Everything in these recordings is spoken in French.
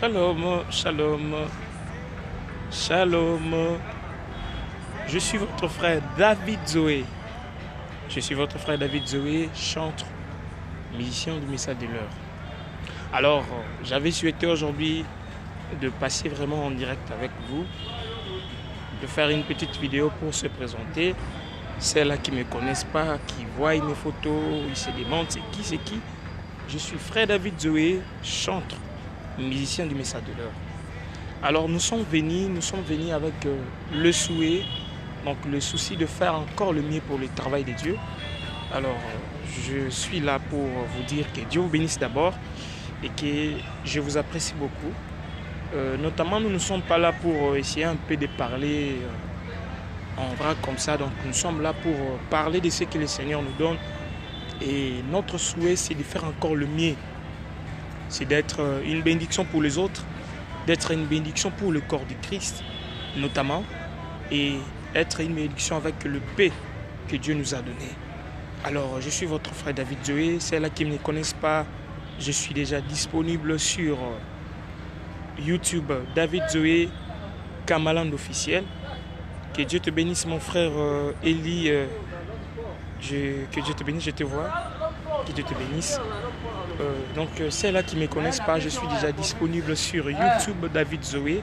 Shalom, shalom, shalom. Je suis votre frère David Zoé. Je suis votre frère David Zoé, chanteur, musicien du message de l'heure. Alors, j'avais souhaité aujourd'hui de passer vraiment en direct avec vous, de faire une petite vidéo pour se présenter. Celles-là qui ne me connaissent pas, qui voient mes photos, ils se demandent c'est qui. Je suis frère David Zoé, chanteur, musicien du message de l'heure. Alors nous sommes venus avec le souhait, donc le souci de faire encore le mieux pour le travail de Dieu. Alors je suis là pour vous dire que Dieu vous bénisse d'abord et que je vous apprécie beaucoup. Notamment nous ne sommes pas là pour essayer un peu de parler en vrac comme ça, donc nous sommes là pour parler de ce que le Seigneur nous donne et notre souhait c'est de faire encore le mieux. C'est d'être une bénédiction pour les autres, d'être une bénédiction pour le corps du Christ, notamment, et être une bénédiction avec le paix que Dieu nous a donné. Alors, je suis votre frère David Zoé. Celles-là qui ne me connaissent pas, je suis déjà disponible sur YouTube, David Zoé, Kamaland officiel. Que Dieu te bénisse, mon frère Eli. Que Dieu te bénisse, je te vois. Que Dieu te bénisse. Donc celles-là qui ne me connaissent pas, je suis déjà disponible sur YouTube David Zoé.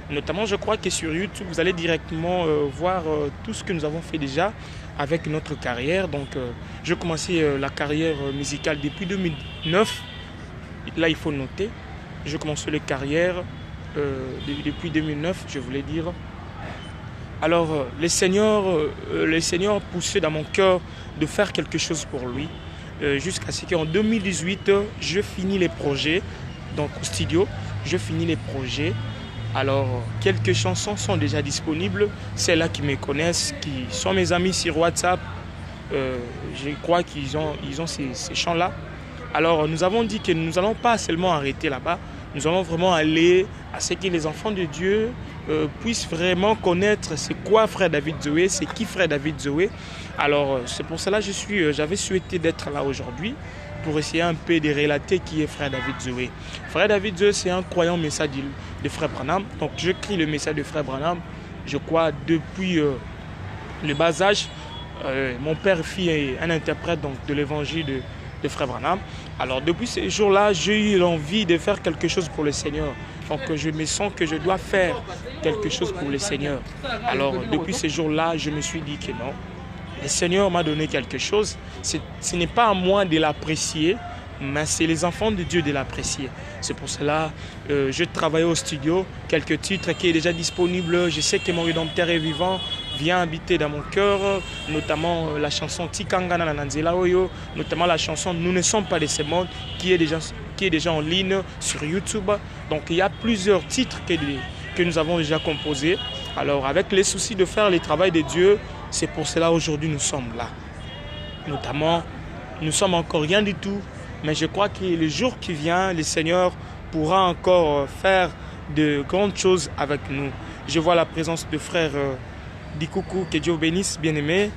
Notamment, je crois que sur YouTube, vous allez directement voir tout ce que nous avons fait déjà avec notre carrière. Donc, j'ai commencé la carrière musicale depuis 2009. Là, il faut noter. J'ai commencé la carrière depuis 2009, je voulais dire. Alors, le Seigneur poussait dans mon cœur de faire quelque chose pour lui. Jusqu'à ce qu'en 2018, je finis les projets, donc au studio, je finis les projets. Alors, quelques chansons sont déjà disponibles. Celles-là qui me connaissent, qui sont mes amis sur WhatsApp, je crois qu'ils ont ces chants-là. Alors, nous avons dit que nous n'allons pas seulement arrêter là-bas, nous allons vraiment aller à ce que les enfants de Dieu puissent vraiment connaître c'est quoi frère David Zoé, c'est qui frère David Zoé. Alors c'est pour cela que j'avais souhaité d'être là aujourd'hui pour essayer un peu de relater qui est frère David Zoé. Frère David Zoé, c'est un croyant message de frère Branham. Donc j'écris le message de frère Branham, je crois depuis le bas âge. Mon père fit un interprète donc, de l'évangile de frère Branham. Alors depuis ces jours-là, j'ai eu l'envie de faire quelque chose pour le Seigneur. Donc je me sens que je dois faire quelque chose pour le Seigneur. Alors depuis ces jours-là, je me suis dit que non. Le Seigneur m'a donné quelque chose. Ce n'est pas à moi de l'apprécier, mais c'est les enfants de Dieu de l'apprécier. C'est pour cela que je travaille au studio. Quelques titres qui sont déjà disponibles. Je sais que mon Rédempteur est vivant. Vient habiter dans mon cœur, notamment la chanson Tikangana Nanzela Oyo, notamment la chanson Nous ne sommes pas de ce monde qui est déjà en ligne sur YouTube. Donc il y a plusieurs titres que nous avons déjà composés. Alors avec les soucis de faire le travail de Dieu, c'est pour cela aujourd'hui nous sommes là. Notamment, nous sommes encore rien du tout, mais je crois que le jour qui vient, le Seigneur pourra encore faire de grandes choses avec nous. Je vois la présence de frères Dis coucou, que Dieu vous bénisse, bien-aimés,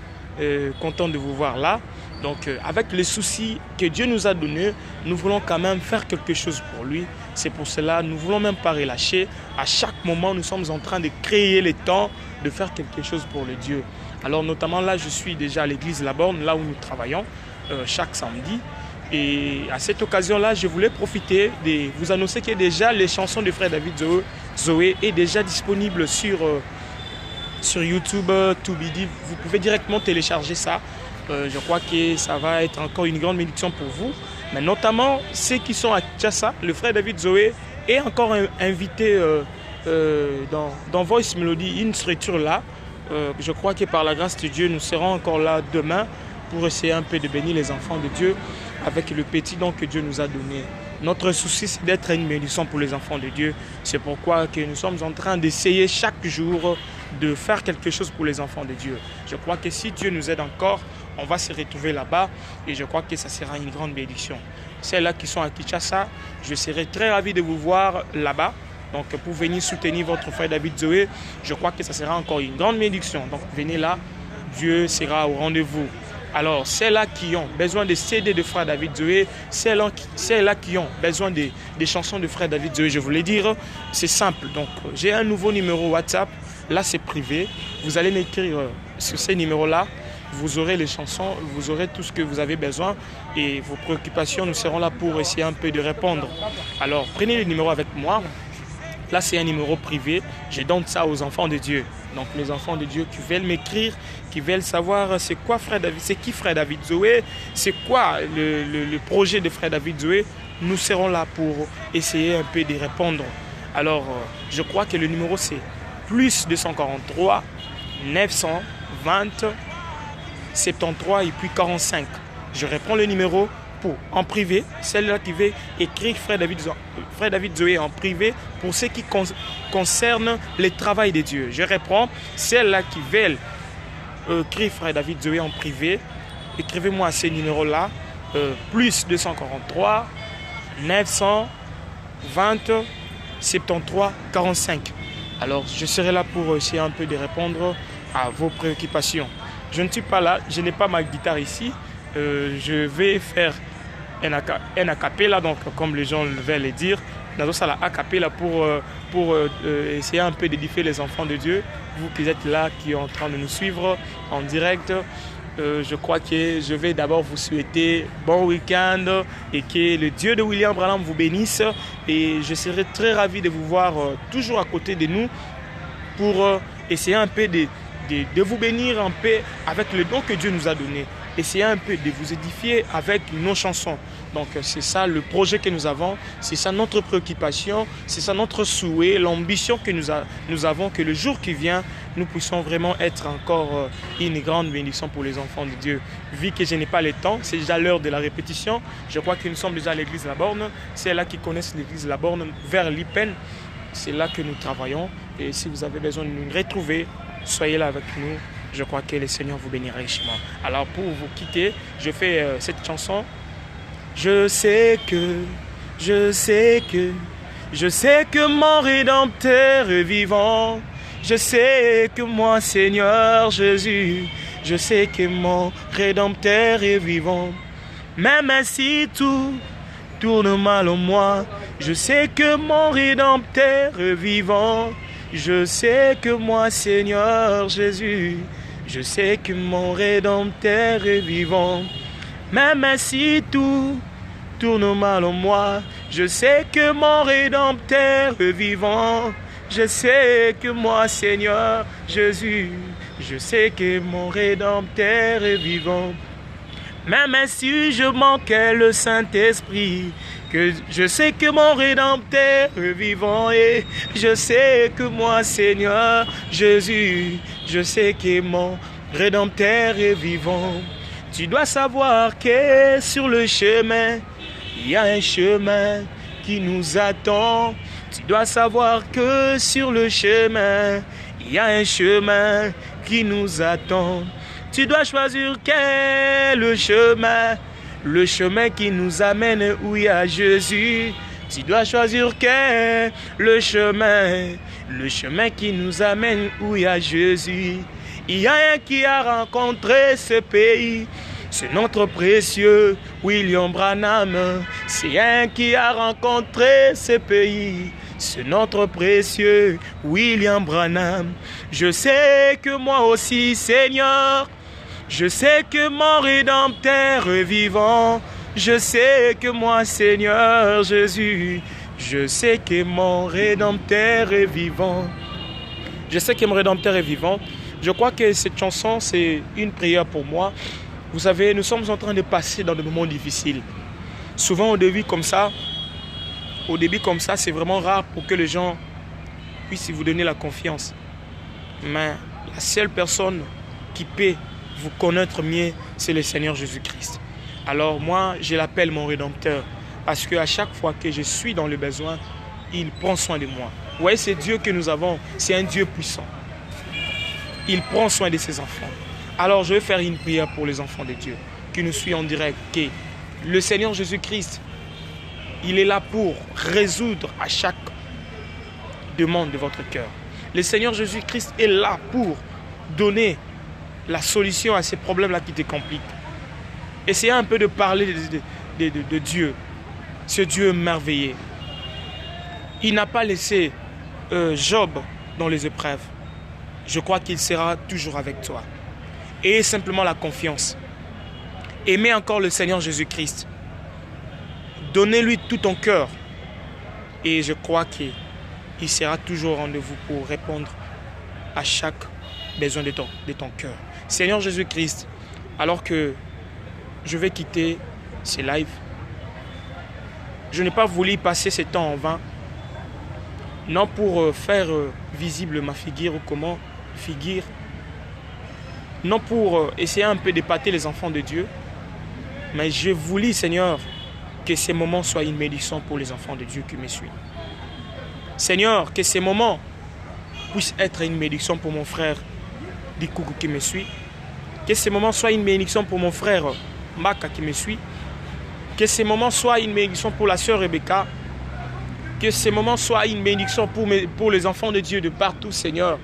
content de vous voir là. Donc avec les soucis que Dieu nous a donnés, nous voulons quand même faire quelque chose pour lui. C'est pour cela nous ne voulons même pas relâcher. À chaque moment, nous sommes en train de créer le temps de faire quelque chose pour le Dieu. Alors notamment là, je suis déjà à l'église La Borne, là où nous travaillons chaque samedi. Et à cette occasion-là, je voulais profiter de vous annoncer que déjà les chansons de frère David Zoé est déjà disponible sur YouTube, Toubidi. Vous pouvez directement télécharger ça. Je crois que ça va être encore une grande bénédiction pour vous. Mais notamment ceux qui sont à Kinshasa, le frère David Zoé est encore invité dans Voice Melody, une structure là. Je crois que par la grâce de Dieu, nous serons encore là demain pour essayer un peu de bénir les enfants de Dieu avec le petit don que Dieu nous a donné. Notre souci, c'est d'être une bénédiction pour les enfants de Dieu. C'est pourquoi que nous sommes en train d'essayer chaque jour de faire quelque chose pour les enfants de Dieu. Je crois que si Dieu nous aide encore, on va se retrouver là-bas et je crois que ça sera une grande bénédiction. Celles-là qui sont à Kinshasa, je serai très ravi de vous voir là-bas. Donc pour venir soutenir votre frère David Zoé, je crois que ça sera encore une grande bénédiction. Donc venez là, Dieu sera au rendez-vous. Alors, celles-là qui ont besoin des CD de Frère David Zoé, celles-là qui ont besoin des chansons de Frère David Zoé, je voulais dire, c'est simple. Donc, j'ai un nouveau numéro WhatsApp. Là, c'est privé. Vous allez m'écrire sur ces numéros-là. Vous aurez les chansons, vous aurez tout ce que vous avez besoin et vos préoccupations, nous serons là pour essayer un peu de répondre. Alors, prenez le numéro avec moi. Là, c'est un numéro privé. Je donne ça aux enfants de Dieu. Donc, les enfants de Dieu qui veulent m'écrire, qui veulent savoir c'est quoi Frère David, c'est qui Frère David Zoé, c'est quoi le projet de Frère David Zoé. Nous serons là pour essayer un peu de répondre. Alors, je crois que le numéro, c'est plus 243 920 73 et puis 45. Je reprends le numéro pour en privé, celle-là qui veut écrire Frère David Zoé en privé pour ce qui concerne le travail de Dieu. Je reprends celle-là qui veut écrire Frère David Zoé en privé. Écrivez-moi à ce numéro-là, plus 243 920 73 45. Alors, je serai là pour essayer un peu de répondre à vos préoccupations. Je ne suis pas là, je n'ai pas ma guitare ici. Je vais faire un acapella, donc comme les gens veulent le dire. Dans ça, la acapella pour essayer un peu d'édifier les enfants de Dieu. Vous qui êtes là, qui êtes en train de nous suivre en direct, je crois que je vais d'abord vous souhaiter bon week-end et que le Dieu de William Branham vous bénisse. Et je serai très ravi de vous voir toujours à côté de nous pour essayer un peu de vous bénir un peu avec le don que Dieu nous a donné. Essayer un peu de vous édifier avec nos chansons. Donc c'est ça le projet que nous avons, c'est ça notre préoccupation, c'est ça notre souhait, l'ambition que nous avons, que le jour qui vient, nous puissions vraiment être encore une grande bénédiction pour les enfants de Dieu. Vu que je n'ai pas le temps, c'est déjà l'heure de la répétition. Je crois que nous sommes déjà à l'église La Borne. C'est là qui connaissent l'église La Borne vers Lipen. C'est là que nous travaillons. Et si vous avez besoin de nous retrouver, soyez là avec nous. Je crois que le Seigneur vous bénira richement. Alors pour vous quitter, je fais cette chanson. Je sais que mon Rédempteur est vivant. Je sais que moi, Seigneur Jésus, je sais que mon Rédempteur est vivant. Même si tout tourne mal en moi, je sais que mon Rédempteur est vivant. Je sais que moi, Seigneur Jésus, je sais que mon Rédempteur est vivant. Même si tout tourne mal en moi, je sais que mon Rédempteur est vivant. Je sais que moi, Seigneur Jésus, je sais que mon Rédempteur est vivant. Même si je manquais le Saint-Esprit, que je sais que mon Rédempteur est vivant et je sais que moi, Seigneur Jésus, je sais que mon Rédempteur est vivant. Tu dois savoir que sur le chemin, il y a un chemin qui nous attend. Tu dois savoir que sur le chemin, il y a un chemin qui nous attend. Tu dois choisir quel le chemin qui nous amène où il y a Jésus. Tu dois choisir quel le chemin qui nous amène où il y a Jésus. Il y a un qui a rencontré ce pays, c'est notre précieux William Branham. C'est un qui a rencontré ce pays, c'est notre précieux William Branham. Je sais que moi aussi, Seigneur, je sais que mon Rédempteur est vivant. Je sais que moi, Seigneur Jésus, je sais que mon Rédempteur est vivant. Je sais que mon Rédempteur est vivant. Je crois que cette chanson, c'est une prière pour moi. Vous savez, nous sommes en train de passer dans des moments difficiles. Souvent, au début comme ça, c'est vraiment rare pour que les gens puissent vous donner la confiance. Mais la seule personne qui peut vous connaître mieux, c'est le Seigneur Jésus-Christ. Alors moi, je l'appelle mon Rédempteur parce qu'à chaque fois que je suis dans le besoin, il prend soin de moi. Vous voyez, c'est Dieu que nous avons, c'est un Dieu puissant. Il prend soin de ses enfants. Alors je vais faire une prière pour les enfants de Dieu qui nous suivent en direct. Que le Seigneur Jésus-Christ, il est là pour résoudre à chaque demande de votre cœur. Le Seigneur Jésus-Christ est là pour donner la solution à ces problèmes-là qui te compliquent. essayez un peu de parler de Dieu, ce Dieu merveilleux. Il n'a pas laissé Job dans les épreuves. Je crois qu'il sera toujours avec toi. Et simplement la confiance. Aimez encore le Seigneur Jésus-Christ. Donnez-lui tout ton cœur. Et je crois qu'il sera toujours au rendez-vous pour répondre à chaque besoin de ton cœur. Seigneur Jésus-Christ, alors que je vais quitter ces lives, je n'ai pas voulu passer ce temps en vain, non pour faire visible ma figure ou comment figure, non pour essayer un peu d'épater les enfants de Dieu, mais je voulais, Seigneur, que ces moments soient une bénédiction pour les enfants de Dieu qui me suivent. Seigneur, que ces moments puissent être une bénédiction pour mon frère Dikoukou qui me suit. Que ces moments soient une bénédiction pour mon frère Maka qui me suit. Que ces moments soient une bénédiction pour la sœur Rebecca. Que ces moments soient une bénédiction pour les enfants de Dieu de partout, Seigneur.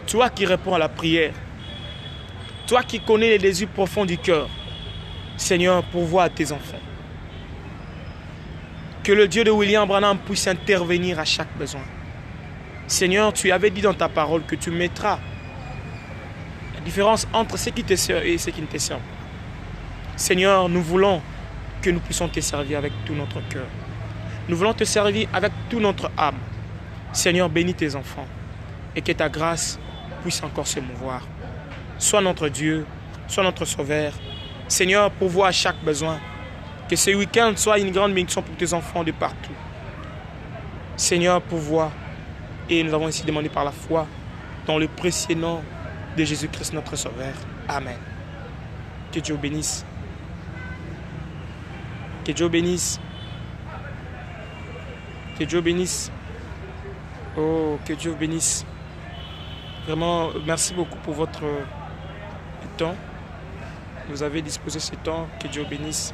Toi qui réponds à la prière. Toi qui connais les désirs profonds du cœur. Seigneur, pourvois à tes enfants. Que le Dieu de William Branham puisse intervenir à chaque besoin. Seigneur, tu avais dit dans ta parole que tu mettras la différence entre ceux qui te servent et ceux qui ne te servent. Seigneur, nous voulons que nous puissions te servir avec tout notre cœur. Nous voulons te servir avec toute notre âme. Seigneur, bénis tes enfants et que ta grâce puisse encore se mouvoir. Sois notre Dieu, sois notre Sauveur. Seigneur, pourvois à chaque besoin. Que ce week-end soit une grande bénédiction pour tes enfants de partout. Seigneur, pourvois. Et nous avons ainsi demandé par la foi dans le précieux nom de Jésus-Christ notre Sauveur. Amen. Que Dieu bénisse. Que Dieu bénisse. Que Dieu bénisse. Oh, que Dieu bénisse. Vraiment, merci beaucoup pour votre temps. Vous avez disposé ce temps. Que Dieu bénisse.